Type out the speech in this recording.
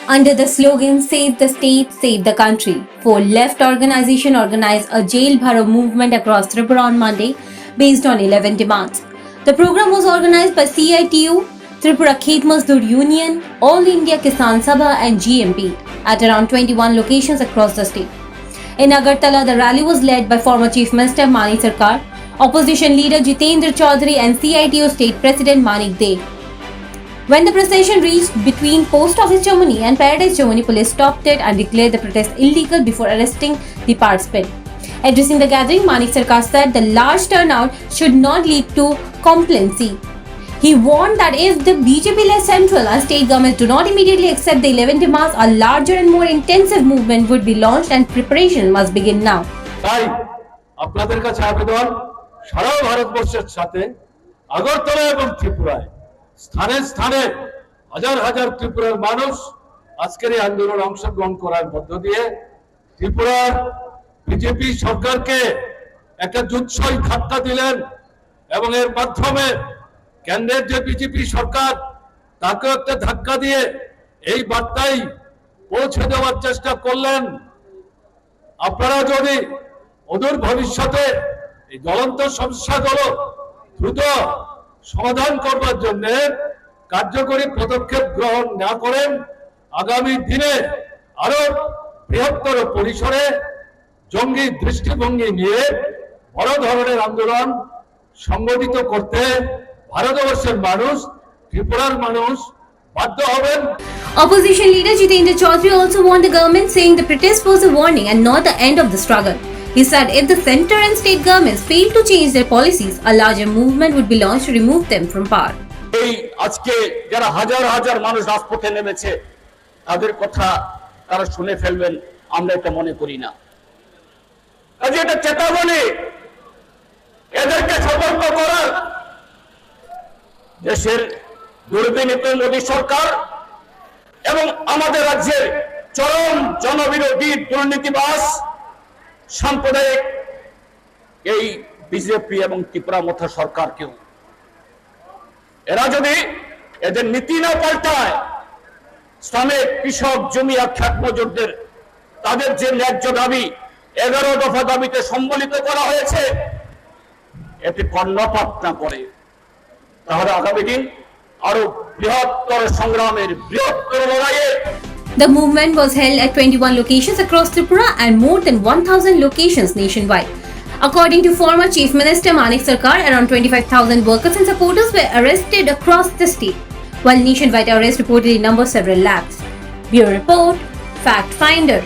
Under the slogan Save the State, Save the Country, four left organizations organized a Jail Bharo movement across Tripura on Monday based on 11 demands. The program was organized by CITU, Tripura Khet Mazdoor Union, All India Kisan Sabha and GMP at around 21 locations across the state. In Agartala, the rally was led by former Chief Minister Manik Sarkar, Opposition Leader Jitendra Chaudhary and CITU State President Manik Dey. When the procession reached between Post Office Chomani and Paradise Chomani, police stopped it and declared the protest illegal before arresting the participant. Addressing the gathering, Manik Sarkar said the large turnout should not lead to complacency. He warned that if the BJP-led central and state governments do not immediately accept the 11 demands, a larger and more intensive movement would be launched and preparation must begin now. তাই আপনাদের কাছে আবেদন সারা ভারতবর্ষের সাথে আগরতলা এবং ত্রিপুরায় স্থানে স্থানে হাজার হাজার ত্রিপুরার মানুষ আজকের এই আন্দোলনে অংশগ্রহণ করার মধ্য দিয়ে ত্রিপুরার বিজেপি সরকারকে একটা জুৎসই ধাক্কা দিলেন এবং এর মাধ্যমে কেন্দ্রের যে বিজেপি সরকার তাকে একটা ধাক্কা দিয়ে এই বার্তাই পৌঁছে দেওয়ার চেষ্টা করলেন। আপনারা যদি অদূর ভবিষ্যতে এই জ্বলন্ত সমস্যাগুলো দ্রুত সমাধান করবার জন্য কার্যকরী পদক্ষেপ গ্রহণ না করেন, আগামী দিনে আরো বৃহত্তর পরিসরে জঙ্গি দৃষ্টিভঙ্গি নিয়ে বড় ধরনের আন্দোলন সংগঠিত করতে ভারতবর্ষের মানুষ, ত্রিপুরার মানুষ বাধ্য হবেন। Opposition leader Jitendra Chaudhary also warned the government, saying the protest was a warning and not the end of the struggle. He said if the center and state governments fail to change their policies, a larger movement would be launched to remove them from power. এই আজকে যারা হাজার হাজার মানুষ রাজপথে নেমেছে তাদের কথা তারা শুনে ফেলবেন, আমরা এটা মনে করি না। কাজে এটা চেতাবনী, এদেরকে সতর্ক করার দেশের দুর্বিনীত মোদী সরকার এবং আমাদের রাজ্যের চরম জনবিরোধী দুর্নীতিবাজ সাম্প্রদায়িক এই বিজেপি এবং ত্রিপুরা মথা সরকারকেও এরা যদি এদের নীতি না পাল্টায়, শ্রমিক কৃষক জমি আখ্যাত মজুরদের তাদের যে ন্যায্য দাবি 11 দফা দাবিতে সম্বলিত করা হয়েছে এতে কর্ণপাত না করে, তাহলে আগামী দিন আরো বৃহত্তর সংগ্রামের বৃহত্তর লড়াইয়ে। The movement was held at 21 locations across Tripura and more than 1,000 locations nationwide. According to former Chief Minister Manik Sarkar, around 25,000 workers and supporters were arrested across the state, while nationwide arrests reportedly number several lakhs. Bureau Report, Fact Finder.